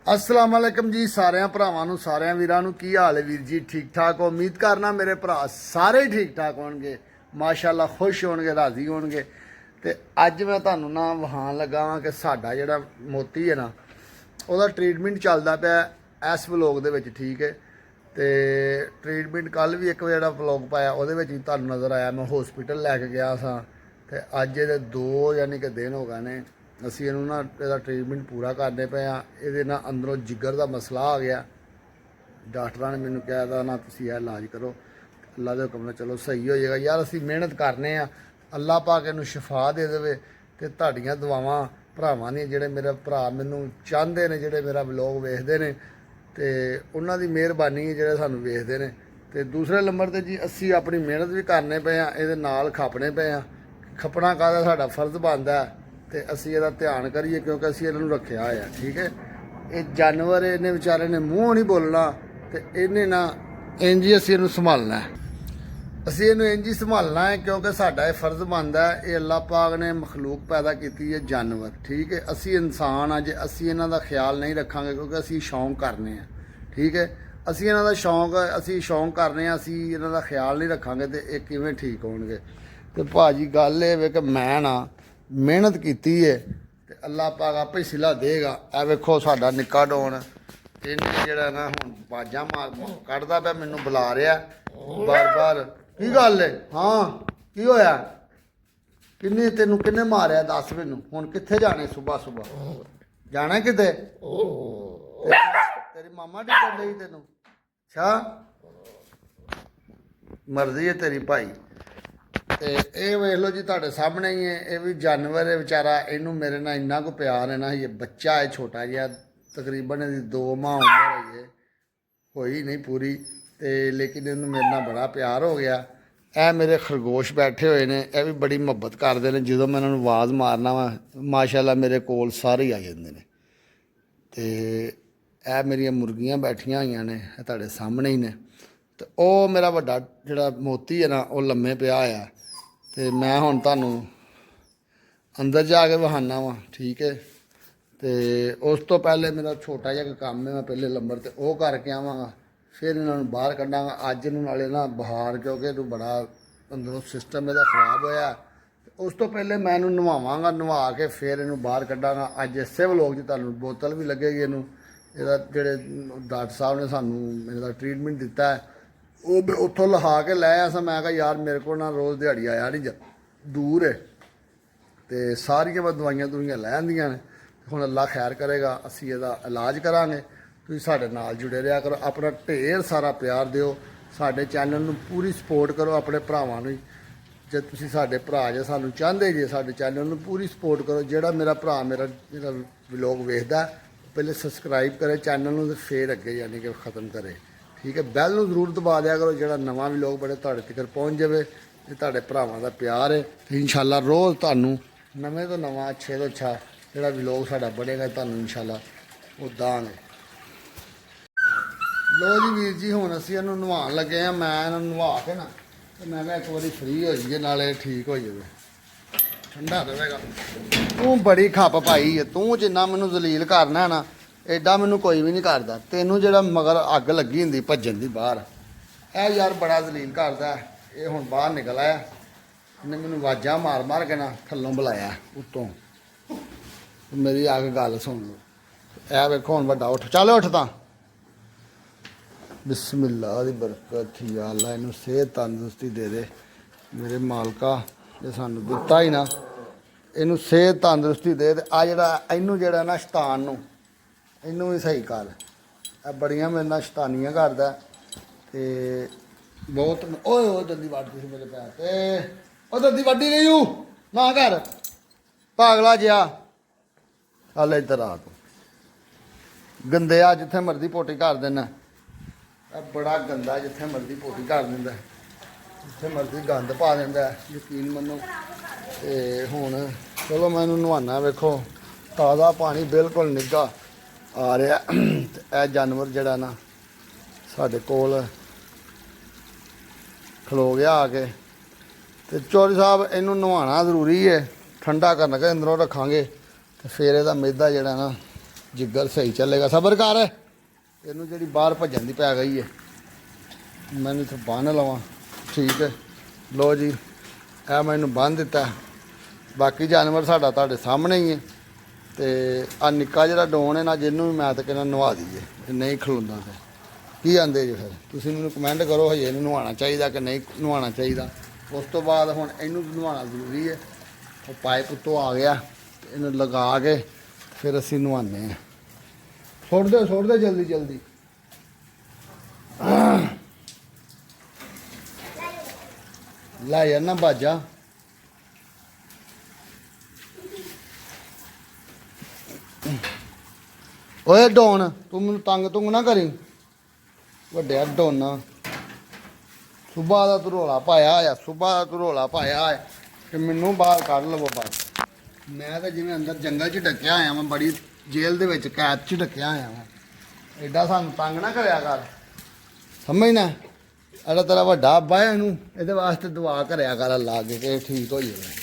अस्सलाम वालेकुम जी सारिਆਂ ਭਰਾਵਾਂ ਨੂੰ ਸਾਰਿਆਂ ਵੀਰਾਂ ਨੂੰ ਕੀ ਹਾਲ ਹੈ ਵੀਰ ਜੀ ਠੀਕ ਠਾਕ ਹੋ ਉਮੀਦ ਕਰਨਾ ਮੇਰੇ ਭਰਾ ਸਾਰੇ ਹੀ ਠੀਕ ਠਾਕ ਹੋਣਗੇ ਮਾਸ਼ਾਅੱਲਾ ਖੁਸ਼ ਹੋਣਗੇ ਰਾਜ਼ੀ ਹੋਣਗੇ ਤੇ ਅੱਜ ਮੈਂ ਤੁਹਾਨੂੰ ਨਾ ਵਹਾਨ ਲੱਗਾ ਵਾਂ ਕਿ ਸਾਡਾ ਜਿਹੜਾ ਮੋਤੀ ਹੈ ਨਾ ਉਹਦਾ ਟ੍ਰੀਟਮੈਂਟ ਚੱਲਦਾ ਪਿਆ ਇਸ ਵਲੋਗ ਦੇ ਵਿੱਚ ਠੀਕ ਹੈ ਤੇ ਟ੍ਰੀਟਮੈਂਟ ਕੱਲ ਵੀ ਇੱਕ ਜਿਹੜਾ ਵਲੋਗ ਪਾਇਆ ਉਹਦੇ ਵਿੱਚ ਵੀ ਤੁਹਾਨੂੰ ਨਜ਼ਰ ਆਇਆ ਮੈਂ ਹਸਪੀਟਲ ਲੈ ਕੇ ਗਿਆ ਸਾਂ ਤੇ ਅੱਜ ਇਹਦੇ 2 ਯਾਨੀ ਕਿ ਦਿਨ ਹੋ ਗਏ ਨੇ ਅਸੀਂ ਇਹਨੂੰ ਨਾ ਇਹਦਾ ਟ੍ਰੀਟਮੈਂਟ ਪੂਰਾ ਕਰਦੇ ਪਏ ਆ ਇਹਦੇ ਨਾਲ ਅੰਦਰੋਂ ਜਿਗਰ ਦਾ ਮਸਲਾ ਆ ਗਿਆ ਡਾਕਟਰਾਂ ਨੇ ਮੈਨੂੰ ਕਿਹਾ ਦਾ ਨਾ ਤੁਸੀਂ ਇਹ ਇਲਾਜ ਕਰੋ ਅੱਲਾ ਦੇ ਹੁਕਮ ਨਾਲ ਚਲੋ ਸਹੀ ਹੋ ਜਾਏਗਾ ਯਾਰ ਅਸੀਂ ਮਿਹਨਤ ਕਰਨੇ ਆ ਅੱਲਾ ਪਾਕ ਇਹਨੂੰ ਸ਼ਿਫਾ ਦੇ ਦੇਵੇ ਤੇ ਤੁਹਾਡੀਆਂ ਦੁਆਵਾਂ ਭਰਾਵਾਂ ਨੇ ਜਿਹੜੇ ਮੇਰੇ ਭਰਾ ਮੈਨੂੰ ਚਾਹੁੰਦੇ ਨੇ ਜਿਹੜੇ ਮੇਰਾ ਵਲੋਗ ਵੇਖਦੇ ਨੇ ਤੇ ਉਹਨਾਂ ਦੀ ਮਿਹਰਬਾਨੀ ਹੈ ਜਿਹੜੇ ਸਾਨੂੰ ਵੇਖਦੇ ਨੇ ਤੇ ਦੂਸਰੇ ਨੰਬਰ ਤੇ ਜੀ ਅਸੀਂ ਆਪਣੀ ਮਿਹਨਤ ਵੀ ਕਰਨੇ ਪਏ ਆ ਇਹਦੇ ਨਾਲ ਖਪਣੇ ਪਏ ਆ ਖਪਣਾ ਕਾਹਦਾ ਸਾਡਾ ਫਰਜ਼ ਬਣਦਾ ਤੇ ਅਸੀਂ ਇਹਦਾ ਧਿਆਨ ਕਰੀਏ ਕਿਉਂਕਿ ਅਸੀਂ ਇਹਨਾਂ ਨੂੰ ਰੱਖਿਆ ਹੋਇਆ ਠੀਕ ਹੈ ਇਹ ਜਾਨਵਰ ਇਹਨੇ ਵਿਚਾਰੇ ਨੇ ਮੂੰਹ ਨਹੀਂ ਬੋਲਣਾ ਤੇ ਇਹਨੇ ਨਾ ਇੰਜ ਹੀ ਅਸੀਂ ਇਹਨੂੰ ਸੰਭਾਲਣਾ ਅਸੀਂ ਇਹਨੂੰ ਇੰਜ ਹੀ ਸੰਭਾਲਣਾ ਹੈ ਕਿਉਂਕਿ ਸਾਡਾ ਇਹ ਫਰਜ਼ ਬਣਦਾ ਇਹ ਅੱਲਾਹ ਪਾਕ ਨੇ ਮਖਲੂਕ ਪੈਦਾ ਕੀਤੀ ਹੈ ਜਾਨਵਰ ਠੀਕ ਹੈ ਅਸੀਂ ਇਨਸਾਨ ਆ ਜੇ ਅਸੀਂ ਇਹਨਾਂ ਦਾ ਖਿਆਲ ਨਹੀਂ ਰੱਖਾਂਗੇ ਕਿਉਂਕਿ ਅਸੀਂ ਸ਼ੌਂਕ ਕਰਨੇ ਆ ਠੀਕ ਹੈ ਅਸੀਂ ਇਹਨਾਂ ਦਾ ਸ਼ੌਂਕ ਕਰਨੇ ਆ ਅਸੀਂ ਇਹਨਾਂ ਦਾ ਖਿਆਲ ਨਹੀਂ ਰੱਖਾਂਗੇ ਤੇ ਇਹ ਕਿਵੇਂ ਠੀਕ ਹੋਣਗੇ ਤੇ ਭਾਜੀ ਗੱਲ ਇਹ ਵੇ ਕਿ ਮੈਂ ਨਾ ਮਿਹਨਤ ਕੀਤੀ ਹੈ ਤੇ ਅੱਲਾਹ ਪਾਕ ਆਪੇ ਸਿਲਾ ਦੇਗਾ ਇਹ ਵੇਖੋ ਸਾਡਾ ਨਿੱਕਾ ਡੋਨ ਇਹਨੇ ਜਿਹੜਾ ਨਾ ਹੁਣ ਬਾਜਾਂ ਮਾਰ ਕੱਢਦਾ ਪਿਆ ਮੈਨੂੰ ਬੁਲਾ ਰਿਹਾ ਬਾਰ-ਬਾਰ ਕੀ ਗੱਲ ਹੈ ਹਾਂ ਕੀ ਹੋਇਆ ਤੈਨੂੰ ਕਿੰਨੇ ਮਾਰਿਆ ਦੱਸ ਮੈਨੂੰ ਹੁਣ ਕਿੱਥੇ ਜਾਣੇ ਸਵੇਰ ਜਾਣਾ ਕਿਤੇ ਤੇਰੀ ਮਾਮਾ ਡਿੱਗਣ ਲਈ ਤੈਨੂੰ ਅੱਛਾ ਮਰਜ਼ੀ ਹੈ ਤੇਰੀ ਭਾਈ ਤੇ ਇਹ ਵੇਖ ਲਓ ਜੀ ਤੁਹਾਡੇ ਸਾਹਮਣੇ ਹੀ ਹੈ ਇਹ ਵੀ ਜਾਨਵਰ ਹੈ ਵਿਚਾਰਾ ਇਹਨੂੰ ਮੇਰੇ ਨਾਲ ਇੰਨਾ ਕੁ ਪਿਆਰ ਹੈ ਨਾ ਇਹ ਬੱਚਾ ਹੈ ਛੋਟਾ ਜਿਹਾ ਤਕਰੀਬਨ ਇਹਦੀ 2 ਮਾਹ ਉਮਰ ਹੈ ਹੋਈ ਨਹੀਂ ਪੂਰੀ ਤੇ ਲੇਕਿਨ ਇਹਨੂੰ ਮੇਰੇ ਨਾਲ ਬੜਾ ਪਿਆਰ ਹੋ ਗਿਆ ਇਹ ਮੇਰੇ ਖਰਗੋਸ਼ ਬੈਠੇ ਹੋਏ ਨੇ ਇਹ ਵੀ ਬੜੀ ਮੁਹੱਬਤ ਕਰਦੇ ਨੇ ਜਦੋਂ ਮੈਂ ਇਹਨਾਂ ਨੂੰ ਆਵਾਜ਼ ਮਾਰਨਾ ਵਾ ਮਾਸ਼ਾਅੱਲਾ ਮੇਰੇ ਕੋਲ ਸਾਰੇ ਆ ਜਾਂਦੇ ਨੇ ਤੇ ਇਹ ਮੇਰੀਆਂ ਮੁਰਗੀਆਂ ਬੈਠੀਆਂ ਹੋਈਆਂ ਨੇ ਇਹ ਤੁਹਾਡੇ ਸਾਹਮਣੇ ਹੀ ਨੇ ਤੇ ਉਹ ਮੇਰਾ ਵੱਡਾ ਜਿਹੜਾ ਮੋਤੀ ਹੈ ਨਾ ਉਹ ਲੰਮੇ ਪਿਆ ਆ ਤੇ ਮੈਂ ਹੁਣ ਤੁਹਾਨੂੰ ਅੰਦਰ ਜਾ ਕੇ ਵਹਾਨਾ ਵਾ ਠੀਕ ਹੈ ਤੇ ਉਸ ਤੋਂ ਪਹਿਲੇ ਮੇਰਾ ਛੋਟਾ ਜਿਹਾ ਕੰਮ ਹੈ ਮੈਂ ਪਹਿਲੇ ਨੰਬਰ ਤੇ ਉਹ ਕਰਕੇ ਆਵਾਂਗਾ ਫਿਰ ਇਹਨਾਂ ਨੂੰ ਬਾਹਰ ਕੱਢਾਂਗਾ ਅੱਜ ਨੂੰ ਨਾਲੇ ਨਾ ਬੁਖਾਰ ਕਿਉਂਕਿ ਇਹਨੂੰ ਬੜਾ ਅੰਦਰੋਂ ਸਿਸਟਮ ਇਹਦਾ ਖਰਾਬ ਹੋਇਆ ਉਸ ਤੋਂ ਪਹਿਲੇ ਮੈਂ ਇਹਨੂੰ ਨਵਾਵਾਂਗਾ ਨਵਾ ਕੇ ਫਿਰ ਇਹਨੂੰ ਬਾਹਰ ਕੱਢਾਂਗਾ ਅੱਜ ਇਸੇ ਵਲੋਗ 'ਚ ਤੁਹਾਨੂੰ ਬੋਤਲ ਵੀ ਲੱਗੇਗੀ ਇਹਨੂੰ ਇਹਦਾ ਜਿਹੜੇ ਡਾਕਟਰ ਸਾਹਿਬ ਨੇ ਸਾਨੂੰ ਇਹਦਾ ਟ੍ਰੀਟਮੈਂਟ ਦਿੱਤਾ ਹੈ ਉਹ ਉੱਥੋਂ ਲਿਖਾ ਕੇ ਲੈ ਆਇਆ ਸਾਂ ਮੈਂ ਕਿਹਾ ਯਾਰ ਮੇਰੇ ਕੋਲ ਨਾ ਰੋਜ਼ ਦਿਹਾੜੀ ਆਇਆ ਨਹੀਂ ਦੂਰ ਹੈ ਤੇ ਸਾਰੀਆਂ ਮੈਂ ਦਵਾਈਆਂ ਲੈ ਆਂਦੀਆਂ ਨੇ ਹੁਣ ਅੱਲਾ ਖੈਰ ਕਰੇਗਾ ਅਸੀਂ ਇਹਦਾ ਇਲਾਜ ਕਰਾਂਗੇ ਤੁਸੀਂ ਸਾਡੇ ਨਾਲ ਜੁੜੇ ਰਿਹਾ ਕਰੋ ਆਪਣਾ ਢੇਰ ਸਾਰਾ ਪਿਆਰ ਦਿਓ ਸਾਡੇ ਚੈਨਲ ਨੂੰ ਪੂਰੀ ਸਪੋਰਟ ਕਰੋ ਆਪਣੇ ਭਰਾਵਾਂ ਨੂੰ ਜੇ ਤੁਸੀਂ ਸਾਡੇ ਭਰਾ ਜੇ ਸਾਨੂੰ ਚਾਹੁੰਦੇ ਜੇ ਸਾਡੇ ਚੈਨਲ ਨੂੰ ਪੂਰੀ ਸਪੋਰਟ ਕਰੋ ਜਿਹੜਾ ਮੇਰਾ ਭਰਾ ਮੇਰਾ ਜਿਹੜਾ ਵਲੋਗ ਵੇਖਦਾ ਪਹਿਲੇ ਸਬਸਕ੍ਰਾਈਬ ਕਰੇ ਚੈਨਲ ਨੂੰ ਤੇ ਫਿਰ ਅੱਗੇ ਯਾਨੀ ਕਿ ਖਤਮ ਕਰੇ ਠੀਕ ਹੈ ਬੈਲ ਨੂੰ ਜ਼ਰੂਰ ਦਬਾ ਦਿਆ ਕਰੋ ਜਿਹੜਾ ਨਵਾਂ ਵਲੋਗ ਬੜੇ ਤੁਹਾਡੇ ਤੱਕ ਪਹੁੰਚ ਜਾਵੇ ਇਹ ਤੁਹਾਡੇ ਭਰਾਵਾਂ ਦਾ ਪਿਆਰ ਹੈ ਤੇ ਇਨਸ਼ਾਅੱਲਾ ਰੋਜ਼ ਤੁਹਾਨੂੰ ਨਵੇਂ ਤੋਂ ਨਵਾਂ ਅੱਛੇ ਤੋਂ ਅੱਛਾ ਜਿਹੜਾ ਵਲੋਗ ਸਾਡਾ ਬਣੇਗਾ ਤੁਹਾਨੂੰ ਇਨਸ਼ਾਅੱਲਾ ਉਹ ਦਾਂਗੇ ਲੋ ਜੀ ਵੀਰ ਜੀ ਹੁਣ ਅਸੀਂ ਇਹਨੂੰ ਨਵਾਉਣ ਲੱਗੇ ਆ ਮੈਂ ਇਹਨਾਂ ਨੂੰ ਨਵਾ ਕੇ ਨਾ ਤੇ ਮੈਂ ਕਿਹਾ ਇੱਕ ਵਾਰੀ ਫ੍ਰੀ ਹੋ ਜਾਈਏ ਨਾਲੇ ਠੀਕ ਹੋ ਜਾਵੇ ਠੰਡਾ ਰਹੇਗਾ ਤੂੰ ਬੜੀ ਖੱਪ ਪਾਈ ਹੈ ਤੂੰ ਜਿੰਨਾ ਮੈਨੂੰ ਜ਼ਲੀਲ ਕਰਨਾ ਨਾ ਐਡਾ ਮੈਨੂੰ ਕੋਈ ਵੀ ਨਹੀਂ ਕਰਦਾ ਤੈਨੂੰ ਜਿਹੜਾ ਮਗਰ ਅੱਗ ਲੱਗੀ ਹੁੰਦੀ ਭੱਜਣ ਦੀ ਬਾਹਰ ਇਹ ਯਾਰ ਬੜਾ ਜ਼ਲੀਲ ਕਰਦਾ ਇਹ ਹੁਣ ਬਾਹਰ ਨਿਕਲ ਆਇਆ ਇਹਨੇ ਮੈਨੂੰ ਆਵਾਜ਼ਾਂ ਮਾਰ ਕੇ ਨਾ ਥੱਲੋਂ ਬੁਲਾਇਆ ਉੱਤੋਂ ਮੇਰੀ ਆ ਕੇ ਗੱਲ ਸੁਣ ਲਓ ਇਹ ਵੇਖੋ ਹੁਣ ਵੱਡਾ ਉੱਠ ਚੱਲ ਉੱਠ ਤਾਂ ਬਿਸਮਿਲ੍ਲਾ ਦੀ ਬਰਕਤ ਯਾ ਅੱਲਾ ਇਹਨੂੰ ਸਿਹਤ ਤੰਦਰੁਸਤੀ ਦੇ ਦੇ ਮੇਰੇ ਮਾਲਕਾ ਜੇ ਸਾਨੂੰ ਦਿੱਤਾ ਹੀ ਨਾ ਇਹਨੂੰ ਸਿਹਤ ਤੰਦਰੁਸਤੀ ਦੇ ਤੇ ਆ ਜਿਹੜਾ ਇਹਨੂੰ ਜਿਹੜਾ ਨਾ ਸ਼ੈਤਾਨ ਨੂੰ ਇਹਨੂੰ ਵੀ ਸਹੀ ਕਰ ਇਹ ਬੜੀਆਂ ਮੇਰੇ ਨਾਲ ਸ਼ੈਤਾਨੀਆਂ ਕਰਦਾ ਤੇ ਬਹੁਤ ਓਏ ਦੰਦੀ ਵੱਢਦੀ ਸੀ ਮੇਰੇ ਪੈਰ ਤੇ ਉਹ ਦੰਦੀ ਵੱਢੀ ਗਈ ਹੂੰ ਨਾ ਕਰ ਪਾਗਲਾ ਜਿਹਾ ਚੱਲ ਇੱਧਰ ਆ ਤੂੰ ਗੰਦੇ ਆ ਜਿੱਥੇ ਮਰਜ਼ੀ ਪੋਟੀ ਕਰ ਦੇਣਾ ਇਹ ਬੜਾ ਗੰਦਾ ਜਿੱਥੇ ਮਰਜ਼ੀ ਪੋਟੀ ਕਰ ਦਿੰਦਾ ਜਿੱਥੇ ਮਰਜ਼ੀ ਗੰਦ ਪਾ ਦਿੰਦਾ ਯਕੀਨ ਮੰਨੋ ਤੇ ਹੁਣ ਚਲੋ ਮੈਂ ਇਹਨੂੰ ਨਹਾਉਣਾ ਵੇਖੋ ਤਾਜ਼ਾ ਪਾਣੀ ਬਿਲਕੁਲ ਨਿੱਘਾ ਆ ਰਿਹਾ ਤੇ ਇਹ ਜਾਨਵਰ ਜਿਹੜਾ ਨਾ ਸਾਡੇ ਕੋਲ ਖਲੋ ਗਿਆ ਆ ਕੇ ਤੇ ਚੌਧਰੀ ਸਾਹਿਬ ਇਹਨੂੰ ਨਹਾਉਣਾ ਜ਼ਰੂਰੀ ਹੈ ਠੰਡਾ ਕਰਨ ਕੇ ਅੰਦਰੋਂ ਰੱਖਾਂਗੇ ਤੇ ਫਿਰ ਇਹਦਾ ਮੈਦਾ ਜਿਹੜਾ ਨਾ ਜਿਗਰ ਸਹੀ ਚੱਲੇਗਾ। ਸਬਰ ਕਰ, ਇਹਨੂੰ ਜਿਹੜੀ ਬਾਹਰ ਭੱਜਣ ਦੀ ਪੈ ਗਈ ਹੈ, ਮੈਨੂੰ ਇੱਥੇ ਬੰਨ੍ਹ ਲਵਾਂ। ਠੀਕ ਹੈ, ਲੋ ਜੀ ਇਹ ਮੈਨੂੰ ਬੰਨ੍ਹ ਦਿੱਤਾ। ਬਾਕੀ ਜਾਨਵਰ ਸਾਡਾ ਤੁਹਾਡੇ ਸਾਹਮਣੇ ਹੀ ਹੈ। ਤੇ ਆ ਨਿੱਕਾ ਜਿਹੜਾ ਡੋਨ ਹੈ ਨਾ, ਜਿਹਨੂੰ ਵੀ ਮੈਂ ਤਾਂ ਕਹਿੰਦਾ ਨਵਾ ਦਈਏ, ਇਹ ਨਹੀਂ ਖਲੋਂਦਾ। ਫਿਰ ਕੀ ਆਂਦੇ ਜੀ? ਫਿਰ ਤੁਸੀਂ ਮੈਨੂੰ ਕਮੈਂਟ ਕਰੋ, ਹਜੇ ਇਹਨੂੰ ਨਵਾਉਣਾ ਚਾਹੀਦਾ ਕਿ ਨਹੀਂ ਨਵਾਉਣਾ ਚਾਹੀਦਾ। ਉਸ ਤੋਂ ਬਾਅਦ ਹੁਣ ਇਹਨੂੰ ਨਵਾਉਣਾ ਜ਼ਰੂਰੀ ਹੈ। ਉਹ ਪਾਈਪ ਉੱਤੋਂ ਆ ਗਿਆ, ਇਹਨੂੰ ਲਗਾ ਕੇ ਫਿਰ ਅਸੀਂ ਨਵਾਉਂਦੇ ਹਾਂ। ਸੁੱਟ ਦੇ ਜਲਦੀ ਜਲਦੀ। ਲੈ ਯਾਰ ਨਾ ਬਾਜਾ। ਓਏ ਡੋਨ, ਤੂੰ ਮੈਨੂੰ ਤੰਗ ਨਾ ਕਰੀ, ਵੱਡਿਆ ਡੋਨਾ। ਸੁਬਾ ਦਾ ਤੂੰ ਰੌਲਾ ਪਾਇਆ ਆ, ਸੁਬਾ ਦਾ ਤੂੰ ਰੌਲਾ ਪਾਇਆ ਹੈ ਕਿ ਮੈਨੂੰ ਬਾਹਰ ਕੱਢ ਲਵੋ ਬਸ। ਮੈਂ ਤਾਂ ਜਿਵੇਂ ਅੰਦਰ ਜੰਗਲ 'ਚ ਡੱਕਿਆ ਆਇਆ ਵਾਂ, ਬੜੀ ਜੇਲ੍ਹ ਦੇ ਵਿੱਚ ਕੈਦ 'ਚ ਡੱਕਿਆ ਆਇਆ ਵਾਂ। ਐਡਾ ਸਾਨੂੰ ਤੰਗ ਨਾ ਕਰਿਆ ਕਰ, ਸਮਝਣਾ। ਐਡਾ ਤੇਰਾ ਵੱਡਾ ਅੱਬਾ ਹੈ, ਇਹਨੂੰ ਇਹਦੇ ਵਾਸਤੇ ਦੁਆ ਕਰਿਆ ਕਰ ਅੱਲਾ ਅੱਗੇ ਕਿ ਇਹ ਠੀਕ ਹੋ ਜਾਵੇ।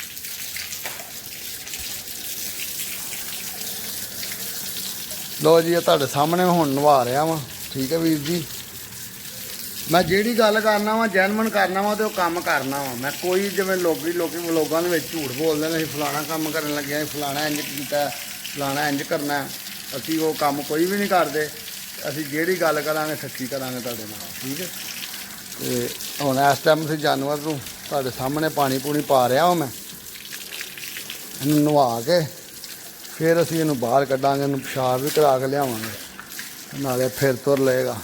ਲੋ ਜੀ, ਇਹ ਤੁਹਾਡੇ ਸਾਹਮਣੇ ਹੁਣ ਨਵਾ ਰਿਹਾ ਵਾਂ। ਠੀਕ ਹੈ ਵੀਰ ਜੀ, ਮੈਂ ਜਿਹੜੀ ਗੱਲ ਕਰਨਾ ਵਾ ਜੈਨੂਇਨ ਕਰਨਾ ਵਾ ਤੇ ਉਹ ਕੰਮ ਕਰਨਾ ਵਾ। ਮੈਂ ਕੋਈ ਜਿਵੇਂ ਲੋਕੀ ਵਲੋਗਾਂ ਦੇ ਵਿੱਚ ਝੂਠ ਬੋਲਦੇ ਨੇ, ਅਸੀਂ ਫਲਾਣਾ ਕੰਮ ਕਰਨ ਲੱਗੇ ਹਾਂ, ਫਲਾਣਾ ਇੰਜ ਕੀਤਾ, ਫਲਾਣਾ ਇੰਜ ਕਰਨਾ, ਅਸੀਂ ਉਹ ਕੰਮ ਕੋਈ ਵੀ ਨਹੀਂ ਕਰਦੇ। ਅਸੀਂ ਜਿਹੜੀ ਗੱਲ ਕਰਾਂਗੇ ਸੱਚੀ ਕਰਾਂਗੇ ਤੁਹਾਡੇ ਨਾਲ। ਠੀਕ ਹੈ, ਤੇ ਹੁਣ ਇਸ ਟਾਈਮ ਅਸੀਂ ਜਾਨਵਰ ਨੂੰ ਤੁਹਾਡੇ ਸਾਹਮਣੇ ਪਾਣੀ ਪੂਣੀ ਪਾ ਰਿਹਾ ਹਾਂ। ਮੈਂ ਇਹਨੂੰ ਨਵਾ ਕੇ ਫਿਰ ਅਸੀਂ ਇਹਨੂੰ ਬਾਹਰ ਕੱਢਾਂਗੇ, ਇਹਨੂੰ ਪਿਸ਼ਾਬ ਵੀ ਕਰਾ ਕੇ ਲਿਆਵਾਂਗੇ, ਨਾਲੇ ਫਿਰ ਤੁਰ ਲਏਗਾ,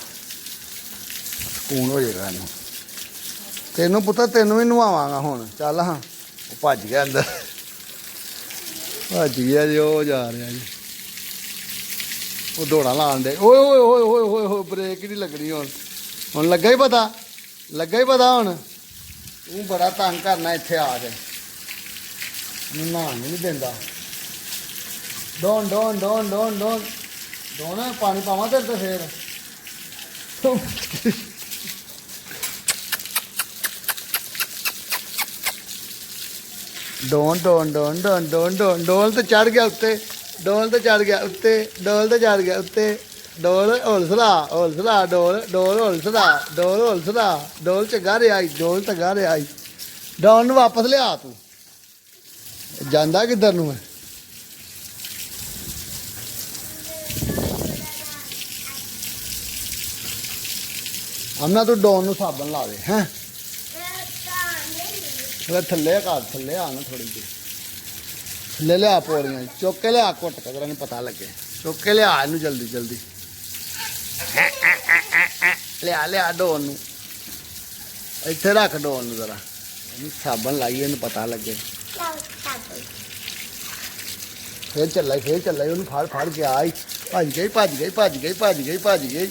ਸਕੂਨ ਹੋ ਜਾਏਗਾ ਇਹਨੂੰ। ਤੈਨੂੰ ਪੁੱਤਰ ਤੈਨੂੰ ਵੀ ਨਵਾਵਾਂਗਾ ਹੁਣ। ਚੱਲ ਹਾਂ, ਉਹ ਭੱਜ ਗਿਆ ਅੰਦਰ, ਭੱਜ ਗਿਆ ਜੀ, ਉਹ ਜਾ ਰਿਹਾ ਜੀ, ਉਹ ਦੌੜਾਂ ਲਾਉਣ ਦੇ। ਓਏ ਓਏ ਓਏ ਓਏ ਓਏ ਓਏ, ਬ੍ਰੇਕ ਹੀ ਨਹੀਂ ਲੱਗਣੀ ਹੁਣ ਲੱਗਾ ਹੀ ਪਤਾ ਹੁਣ। ਤੂੰ ਬੜਾ ਤੰਗ ਕਰਨਾ ਇੱਥੇ ਆ ਕੇ, ਮੈਨੂੰ ਨਹਾਉਣ ਨਹੀਂ ਦਿੰਦਾ। ਡੋਨ ਪਾਣੀ ਪਾਵਾਂ ਤੇਰੇ ਤੇ ਫੇਰ? ਡੋਲ ਤੇ ਚੜ ਗਿਆ ਉੱਤੇ, ਡੋਲ ਤੇ ਚੜ ਗਿਆ ਉੱਤੇ, ਡੋਲ ਹੌਲਸਲਾ, ਡੋਲ ਚੰਗਾ ਰਿਹਾ, ਡੋਲ ਨੂੰ ਵਾਪਸ ਲਿਆ। ਤੂੰ ਜਾਂਦਾ ਕਿੱਧਰ ਨੂੰ ਹੈ? ਅਮਨਾ ਤੂੰ ਡੋਨ ਨੂੰ ਸਾਬਣ ਲਾ ਦੇ। ਹੈਂ ਥੱਲੇ ਆ ਨਾ ਥੋੜੀ ਜਿਹੀ, ਥੱਲੇ ਲਿਆ ਪੌੜੀਆਂ ਚੁੱਕ ਕੇ ਲਿਆ, ਘੁੱਟ ਕੇ ਤੈਨੂੰ ਪਤਾ ਲੱਗੇ, ਚੁੱਕ ਕੇ ਲਿਆ ਇਹਨੂੰ ਜਲਦੀ ਲਿਆ ਡੋਨ ਨੂੰ ਇੱਥੇ ਰੱਖ, ਡੋਨ ਨੂੰ ਜ਼ਰਾ ਇਹਨੂੰ ਸਾਬਣ ਲਾਈਏ, ਇਹਨੂੰ ਪਤਾ ਲੱਗੇ। ਫੇਰ ਚੱਲਾ ਉਹਨੂੰ ਫੜ ਕੇ ਆਈ, ਭੱਜ ਗਈ।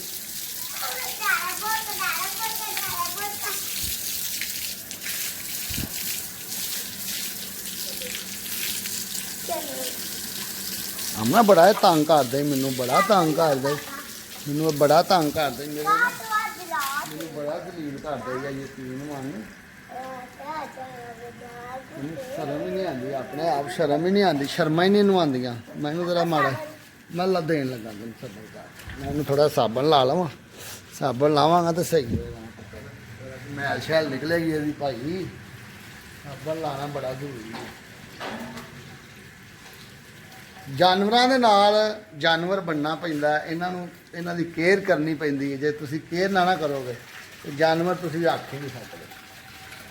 ਅਮਨਾ ਬੜਾ ਤੰਗ ਕਰਦੇ, ਮੈਨੂੰ ਬੜਾ ਤੰਗ ਕਰਦੇ, ਮੈਨੂੰ ਬੜਾ ਦਲੀਲ ਕਰਦੇ ਜਾਂ ਯਕੀਨ ਮੰਨ। ਸ਼ਰਮ ਹੀ ਨਹੀਂ ਆਉਂਦੀ, ਆਪਣੇ ਆਪ ਸ਼ਰਮ ਹੀ ਨਹੀਂ ਆਉਂਦੀ, ਸ਼ਰਮਾਂ ਹੀ ਨਹੀਂ ਆਉਂਦੀਆਂ ਮੈਨੂੰ। ਤੇਰਾ ਮਾੜਾ ਮੈਂ ਦੇਣ ਲੱਗਾ ਤੈਨੂੰ ਸਬਰ ਕਰ, ਮੈਂ ਇਹਨੂੰ ਥੋੜਾ ਸਾਬਣ ਲਾ ਲਵਾਂ, ਸਾਬਣ ਲਾਵਾਂਗਾ ਤਾਂ ਸਹੀ ਹੋਏਗਾ, ਮੈਲ ਸ਼ੈਲ ਨਿਕਲੇਗੀ ਇਹਦੀ। ਭਾਈ ਸਾਬਣ ਲਾਣਾ ਬੜਾ ਜ਼ਰੂਰੀ ਹੈ। ਜਾਨਵਰਾਂ ਦੇ ਨਾਲ ਜਾਨਵਰ ਬਣਨਾ ਪੈਂਦਾ, ਇਹਨਾਂ ਦੀ ਕੇਅਰ ਕਰਨੀ ਪੈਂਦੀ ਹੈ। ਜੇ ਤੁਸੀਂ ਕੇਅਰ ਨਾ ਕਰੋਗੇ ਤਾਂ ਜਾਨਵਰ ਤੁਸੀਂ ਰੱਖ ਹੀ ਨਹੀਂ ਸਕਦੇ।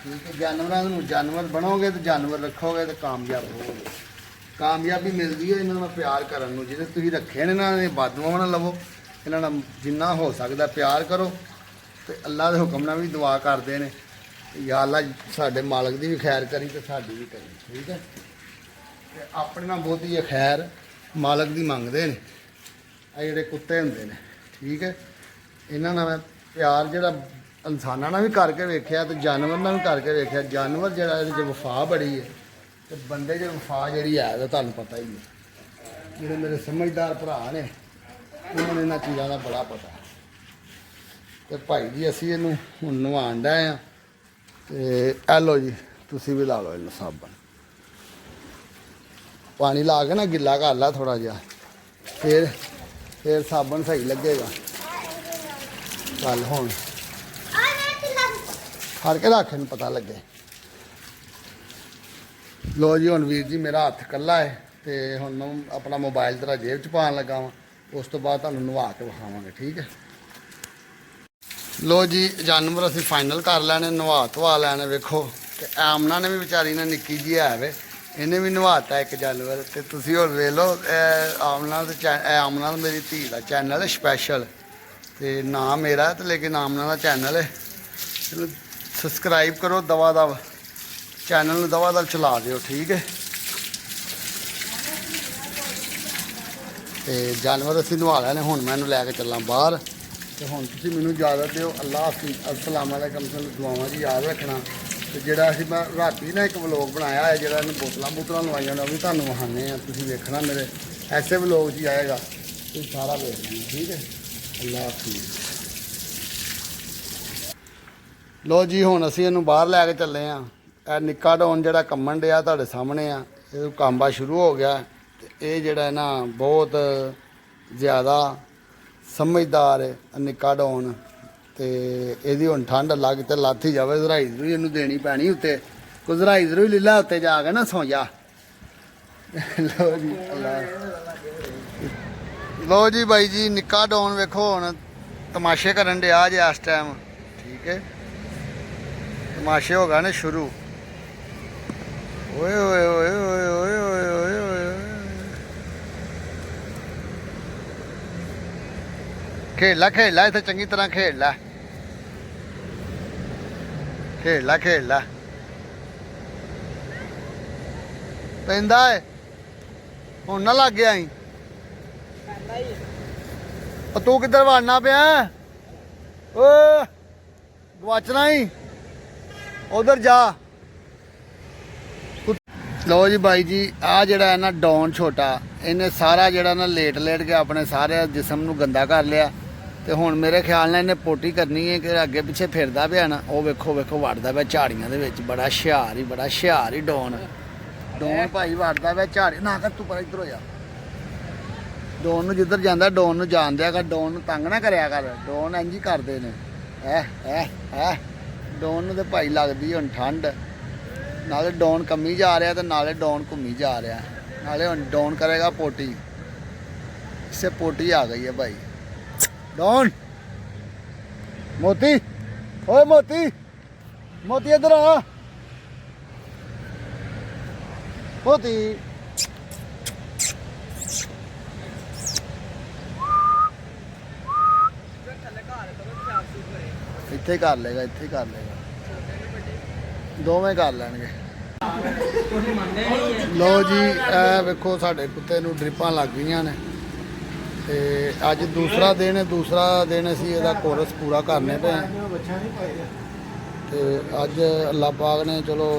ਠੀਕ ਹੈ, ਜਾਨਵਰਾਂ ਨੂੰ ਜਾਨਵਰ ਬਣੋਗੇ ਤੇ ਜਾਨਵਰ ਰੱਖੋਗੇ ਤੇ ਕਾਮਯਾਬ ਹੋਵੋਗੇ। ਕਾਮਯਾਬੀ ਮਿਲਦੀ ਹੈ ਇਹਨਾਂ ਨਾਲ ਪਿਆਰ ਕਰਨ ਨੂੰ। ਜਿਹੜੇ ਤੁਸੀਂ ਰੱਖੇ ਨੇ ਇਹਨਾਂ ਦੇ ਬਦਦੁਆਵਾਂ ਨਾ ਲਵੋ, ਇਹਨਾਂ ਨਾਲ ਜਿੰਨਾ ਹੋ ਸਕਦਾ ਪਿਆਰ ਕਰੋ। ਤੇ ਅੱਲਾ ਦੇ ਹੁਕਮ ਨਾਲ ਵੀ ਦੁਆ ਕਰਦੇ ਨੇ, ਯਾ ਅੱਲਾ ਸਾਡੇ ਮਾਲਕ ਦੀ ਵੀ ਖੈਰ ਕਰੀ ਤੇ ਸਾਡੀ ਵੀ ਕਰੀ। ਠੀਕ ਹੈ, ਤੇ ਆਪਣੇ ਨਾਲ ਬਹੁਤੀ ਖੈਰ ਮਾਲਕ ਦੀ ਮੰਗਦੇ ਨੇ ਆ ਜਿਹੜੇ ਕੁੱਤੇ ਹੁੰਦੇ ਨੇ। ਠੀਕ ਹੈ, ਇਹਨਾਂ ਨਾਲ ਮੈਂ ਪਿਆਰ ਜਿਹੜਾ ਇਨਸਾਨਾਂ ਨਾਲ ਵੀ ਕਰਕੇ ਵੇਖਿਆ ਤੇ ਜਾਨਵਰ ਨਾਲ ਵੀ ਕਰਕੇ ਵੇਖਿਆ। ਜਾਨਵਰ ਜਿਹੜਾ ਇਹਦੇ 'ਚ ਵਫਾ ਬੜੀ ਹੈ ਤੇ ਬੰਦੇ 'ਚ ਵਫਾ ਜਿਹੜੀ ਹੈ ਤਾਂ ਤੁਹਾਨੂੰ ਪਤਾ ਹੀ ਹੈ। ਜਿਹੜੇ ਮੇਰੇ ਸਮਝਦਾਰ ਭਰਾ ਨੇ ਉਹਨਾਂ ਨੂੰ ਇਹਨਾਂ ਚੀਜ਼ਾਂ ਦਾ ਬੜਾ ਪਤਾ। ਤੇ ਭਾਈ ਜੀ ਅਸੀਂ ਇਹਨੂੰ ਹੁਣ ਨਵਾਉਣ ਡਏ ਆ, ਤੇ ਇਹ ਲਓ ਜੀ ਤੁਸੀਂ ਵੀ ਲਾ ਲਓ ਇਹਨੂੰ ਸਾਬਣ, ਪਾਣੀ ਲਾ ਕੇ ਨਾ ਗਿੱਲਾ ਕਰ ਲਾ ਥੋੜਾ ਜਿਹਾ, ਫਿਰ ਫਿਰ ਸਾਬਣ ਸਹੀ ਲੱਗੇਗਾ। ਚੱਲ ਹੁਣ ਫੜ ਕੇ ਰੱਖ, ਇਹਨੂੰ ਪਤਾ ਲੱਗੇ। ਲੋ ਜੀ, ਹੁਣ ਵੀਰ ਜੀ ਮੇਰਾ ਹੱਥ ਇਕੱਲਾ ਹੈ ਤੇ ਹੁਣ ਮੈਂ ਆਪਣਾ ਮੋਬਾਈਲ ਤੇਰਾ ਜੇਬ 'ਚ ਪਾਉਣ ਲੱਗਾ ਵਾਂ। ਉਸ ਤੋਂ ਬਾਅਦ ਤੁਹਾਨੂੰ ਨਵਾ ਕੇ ਵਿਖਾਵਾਂਗੇ, ਠੀਕ ਹੈ। ਲੋ ਜੀ, ਜਾਨਵਰ ਅਸੀਂ ਫਾਈਨਲ ਕਰ ਲੈਣੇ, ਨਵਾ ਧਵਾ ਲੈਣੇ। ਵੇਖੋ ਤੇ ਆਮਨਾ ਨੇ ਵੀ ਵਿਚਾਰੀ ਨੇ ਨਿੱਕੀ ਜਿਹੀ ਹੈ ਵੇ, ਇਹਨੇ ਵੀ ਨਵਾਤਾ ਇੱਕ ਜਾਨਵਰ। ਤੇ ਤੁਸੀਂ ਹੁਣ ਵੇਖ ਲਓ, ਆਮਨਾ ਤੇ ਆਮਨਾ ਮੇਰੀ ਧੀ ਦਾ ਚੈਨਲ ਹੈ ਸਪੈਸ਼ਲ, ਤੇ ਨਾਮ ਮੇਰਾ ਤੇ ਲੇਕਿਨ ਆਮਨਾ ਦਾ ਚੈਨਲ ਹੈ। ਚਲੋ ਸਬਸਕ੍ਰਾਈਬ ਕਰੋ ਦਵਾ ਦਵ, ਚੈਨਲ ਨੂੰ ਦਵਾ ਦਵ ਚਲਾ ਦਿਓ, ਠੀਕ ਹੈ। ਤੇ ਜਾਨਵਰ ਅਸੀਂ ਨਵਾ ਲੈਣੇ। ਹੁਣ ਮੈਂ ਇਹਨੂੰ ਲੈ ਕੇ ਚੱਲਾਂ ਬਾਹਰ, ਤੇ ਹੁਣ ਤੁਸੀਂ ਮੈਨੂੰ ਇਜਾਜ਼ਤ ਦਿਓ। ਅੱਲਾ ਹਾਫਿਜ਼, ਅਸਲਾਮ ਵਾਲੇਕਮ। ਦੁਆਵਾਂ ਜੀ ਯਾਦ ਰੱਖਣਾ। ਤੇ ਜਿਹੜਾ ਅਸੀਂ ਮੈਂ ਰਾਤੀ ਨਾ ਇੱਕ ਵਲੋਗ ਬਣਾਇਆ ਹੈ, ਜਿਹੜਾ ਇਹਨੂੰ ਬੋਤਲਾਂ ਲਵਾਈਆਂ ਨੇ, ਉਹ ਵੀ ਤੁਹਾਨੂੰ ਵਿਖਾਉਂਦੇ ਆ। ਤੁਸੀਂ ਵੇਖਣਾ ਮੇਰੇ ਐਸੇ ਵਲੋਗ 'ਚ ਹੀ ਆਏਗਾ, ਤੁਸੀਂ ਸਾਰਾ ਵੇਖ ਲੈਣਾ, ਠੀਕ ਹੈ। ਅੱਲਾ ਹਾਫਿਜ਼। ਲੋ ਜੀ, ਹੁਣ ਅਸੀਂ ਇਹਨੂੰ ਬਾਹਰ ਲੈ ਕੇ ਚੱਲੇ ਆ। ਇਹ ਨਿੱਕਾ ਡੌਨ ਜਿਹੜਾ ਕੰਮਣ ਡਿਆ ਤੁਹਾਡੇ ਸਾਹਮਣੇ ਆ, ਇਹ ਕਾਂਬਾ ਸ਼ੁਰੂ ਹੋ ਗਿਆ। ਤੇ ਇਹ ਜਿਹੜਾ ਨਾ ਬਹੁਤ ਜ਼ਿਆਦਾ ਸਮਝਦਾਰ ਹੈ ਨਿੱਕਾ ਡੌਨ। ਤੇ ਇਹਦੀ ਹੁਣ ਠੰਡ ਲੱਗ ਤੇ ਲੱਥ ਹੀ ਜਾਵੇ। ਜ਼ਰਾਈ ਜ਼ਰੂਰ ਇਹਨੂੰ ਦੇਣੀ ਪੈਣੀ ਉੱਤੇ, ਕੋਈ ਜ਼ਰਾਈ ਜ਼ਰੂਰ ਲੀਲਾ ਉੱਤੇ ਜਾ ਕੇ ਨਾ ਸੌਂ ਜਾ। ਲੋ ਜੀ, ਲੋ ਜੀ ਬਾਈ ਜੀ, ਨਿੱਕਾ ਡੌਨ ਵੇਖੋ ਹੁਣ ਤਮਾਸ਼ੇ ਕਰਨ ਡਿਆ ਜੇ ਇਸ ਟਾਈਮ, ਠੀਕ ਹੈ। ਤਮਾਸ਼ੇ ਹੋ ਗਏ ਨੇ ਸ਼ੁਰੂ। ਓਏ ਓਏ ਓਏ ਓਏ ਓਏ ਓਏ ਓਏ ਓਏ, ਖੇਡ ਲੈ ਇੱਥੇ ਚੰਗੀ ਤਰ੍ਹਾਂ ਖੇਡ ਲੈ, ਖੇਡ ਲੈ। ਪੈਂਦਾ ਏ ਹੁਣ ਨਾ ਲੱਗ ਗਿਆ ਈ। ਤੂੰ ਕਿੱਧਰ ਵੜਨਾ ਪਿਆ ਓ, ਗਵਾਚਣਾ ਹੀ, ਉਧਰ ਜਾ। ਲਓ ਜੀ ਬਾਈ ਜੀ, ਆ ਜਿਹੜਾ ਹੈ ਨਾ ਡੌਨ ਛੋਟਾ, ਇਹਨੇ ਸਾਰਾ ਜਿਹੜਾ ਨਾ ਲੇਟ ਕੇ ਆਪਣੇ ਸਾਰੇ ਜਿਸਮ ਨੂੰ ਗੰਦਾ ਕਰ ਲਿਆ। ਤੇ ਹੁਣ ਮੇਰੇ ਖਿਆਲ ਨਾਲ ਇਹਨੇ ਪੋਟੀ ਕਰਨੀ ਹੈ ਕਿ ਅੱਗੇ ਪਿੱਛੇ ਫਿਰਦਾ ਪਿਆ ਨਾ। ਉਹ ਵੇਖੋ ਵੜਦਾ ਪਿਆ ਝਾੜੀਆਂ ਦੇ ਵਿੱਚ। ਬੜਾ ਹੁਸ਼ਿਆਰ ਹੀ ਡੌਨ ਭਾਈ ਵੜਦਾ ਪਿਆ ਝਾੜੀ। ਨਾ ਕਰ ਤੂੰ, ਪਰ ਇੱਧਰ ਹੋ ਜਾ। ਡੌਨ ਨੂੰ ਜਿੱਧਰ ਜਾਂਦਾ ਡੌਨ ਨੂੰ ਜਾਣ ਦਿਆ ਕਰ, ਡੌਨ ਨੂੰ ਤੰਗ ਨਾ ਕਰਿਆ ਕਰ। ਡੌਨ ਇੰਝ ਹੀ ਕਰਦੇ ਨੇ। ਡੌਨ ਨੂੰ ਤੇ ਭਾਈ ਲੱਗਦੀ ਹੁਣ ਠੰਡ। ਨਾਲੇ ਡੌਨ ਕੰਮੀ ਜਾ ਰਿਹਾ ਤੇ ਨਾਲੇ ਡੌਨ ਘੁੰਮੀ ਜਾ ਰਿਹਾ। ਨਾਲੇ ਹੁਣ ਡੌਨ ਕਰੇਗਾ ਪੋਟੀ। ਇਸੇ ਪੋਟੀ ਆ ਗਈ ਹੈ ਭਾਈ। ਡੌਨ ਮੋਤੀ, ਓਏ ਮੋਤੀ ਇੱਧਰ ਆ। ਮੋਤੀ ਇੱਥੇ ਕਰ ਲੇਗਾ, ਦੋਵੇਂ ਕਰ ਲੈਣਗੇ। ਲੋ ਜੀ, ਇਹ ਵੇਖੋ ਸਾਡੇ ਕੁੱਤੇ ਨੂੰ ਡ੍ਰਿਪਾਂ ਲੱਗ ਗਈਆਂ ਨੇ। ਤੇ ਅੱਜ ਦੂਸਰਾ ਦਿਨ ਅਸੀਂ ਇਹਦਾ ਕੋਰਸ ਪੂਰਾ ਕਰਨੇ ਪਏ। ਤੇ ਅੱਜ ਅੱਲਾ ਪਾਕ ਨੇ ਚਲੋ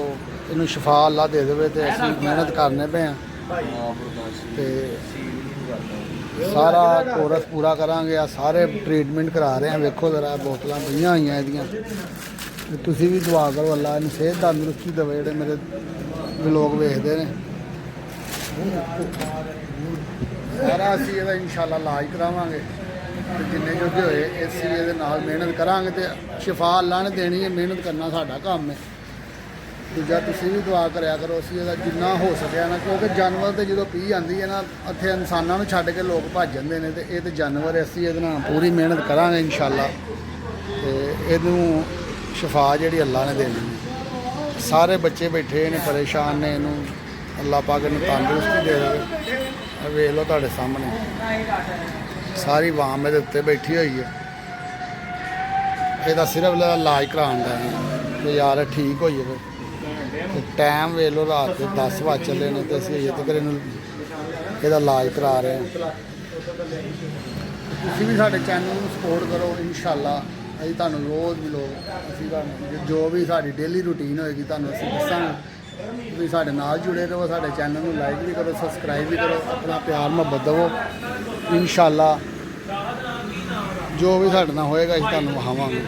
ਇਹਨੂੰ ਸ਼ਿਫਾ ਅੱਲਾ ਦੇ ਦੇਵੇ, ਤੇ ਅਸੀਂ ਮਿਹਨਤ ਕਰਨੇ ਪਏ ਆ। ਤੇ ਸਾਰਾ ਕੋਰਸ ਪੂਰਾ ਕਰਾਂਗੇ। ਆ ਸਾਰੇ ਟ੍ਰੀਟਮੈਂਟ ਕਰਾ ਰਹੇ ਆ। ਵੇਖੋ ਜ਼ਰਾ ਬੋਤਲਾਂ ਪਈਆਂ ਹੋਈਆਂ ਇਹਦੀਆਂ। ਤੁਸੀਂ ਵੀ ਦੁਆ ਕਰੋ ਅੱਲਾ ਇਹਨੂੰ ਸਿਹਤ ਤੰਦਰੁਸਤੀ ਦੇਵੇ। ਜਿਹੜੇ ਮੇਰੇ ਵਲੋਗ ਵੇਖਦੇ ਨੇ, ਸਾਰਾ ਅਸੀਂ ਇਹਦਾ ਇਨਸ਼ਾਅੱਲਾ ਇਲਾਜ ਕਰਾਵਾਂਗੇ। ਜਿੰਨੇ ਜੋਗੇ ਹੋਏ ਅਸੀਂ ਇਹਦੇ ਨਾਲ ਮਿਹਨਤ ਕਰਾਂਗੇ। ਤੇ ਸ਼ਿਫਾ ਅੱਲਾ ਨੇ ਦੇਣੀ ਹੈ, ਮਿਹਨਤ ਕਰਨਾ ਸਾਡਾ ਕੰਮ ਹੈ। ਦੂਜਾ ਤੁਸੀਂ ਵੀ ਦੁਆ ਕਰਿਆ ਕਰੋ। ਅਸੀਂ ਇਹਦਾ ਜਿੰਨਾ ਹੋ ਸਕਿਆ ਨਾ, ਕਿਉਂਕਿ ਜਾਨਵਰ ਤੇ ਜਦੋਂ ਪੀ ਜਾਂਦੀ ਹੈ ਨਾ, ਇੱਥੇ ਇਨਸਾਨਾਂ ਨੂੰ ਛੱਡ ਕੇ ਲੋਕ ਭੱਜ ਜਾਂਦੇ ਨੇ। ਤੇ ਇਹ ਤੇ ਜਾਨਵਰ ਹੈ, ਅਸੀਂ ਇਹਦੇ ਨਾਲ ਪੂਰੀ ਮਿਹਨਤ ਕਰਾਂਗੇ ਇਨਸ਼ਾਅੱਲਾ। ਤੇ ਇਹਨੂੰ ਸ਼ਿਫਾ ਜਿਹੜੀ ਅੱਲਾ ਨੇ ਦੇਣੀ ਹੈ। ਸਾਰੇ ਬੱਚੇ ਬੈਠੇ ਨੇ ਪਰੇਸ਼ਾਨ ਨੇ, ਇਹਨੂੰ ਅੱਲਾ ਪਾਕ ਨੂੰ ਤੰਦਰੁਸਤੀ ਦੇ ਦੇਵੇ। ਵੇਖ ਲਓ ਤੁਹਾਡੇ ਸਾਹਮਣੇ ਸਾਰੀ ਵਾਮ ਇਹਦੇ ਉੱਤੇ ਬੈਠੀ ਹੋਈ ਹੈ। ਇਹਦਾ ਸਿਰਫ ਇਲਾਜ ਕਰਾਉਣ ਦਾ ਕਿ ਯਾਰ ਠੀਕ ਹੋ ਜਾਵੇ। ਤੇ ਟਾਈਮ ਵੇਖ ਲਓ ਰਾਤ ਦੇ 10 ਵਜ ਚੱਲੇ ਨੇ, ਤੇ ਅਸੀਂ ਅਜੇ ਤੱਕ ਇਹਦਾ ਇਲਾਜ ਕਰਾ ਰਹੇ ਹਾਂ। ਤੁਸੀਂ ਵੀ ਸਾਡੇ ਚੈਨਲ ਨੂੰ ਸਪੋਰਟ ਕਰੋ ਇਨਸ਼ਾਅੱਲਾ। ਅਸੀਂ ਤੁਹਾਨੂੰ ਰੋਜ਼ ਅਸੀਂ ਤੁਹਾਨੂੰ ਜੋ ਵੀ ਸਾਡੀ ਡੇਲੀ ਰੂਟੀਨ ਹੋਏਗੀ ਤੁਹਾਨੂੰ ਅਸੀਂ ਦੱਸਾਂਗੇ। ਤੁਸੀਂ ਸਾਡੇ ਨਾਲ ਜੁੜੇ ਰਹੋ। ਸਾਡੇ ਚੈਨਲ ਨੂੰ ਲਾਈਕ ਵੀ ਕਰੋ, ਸਬਸਕ੍ਰਾਈਬ ਵੀ ਕਰੋ, ਆਪਣਾ ਪਿਆਰ ਮੁਹੱਬਤ ਦੇਵੋ। ਇਨਸ਼ਾਅੱਲਾ ਜੋ ਵੀ ਸਾਡੇ ਨਾਲ ਹੋਏਗਾ ਅਸੀਂ ਤੁਹਾਨੂੰ ਵਿਖਾਵਾਂਗੇ।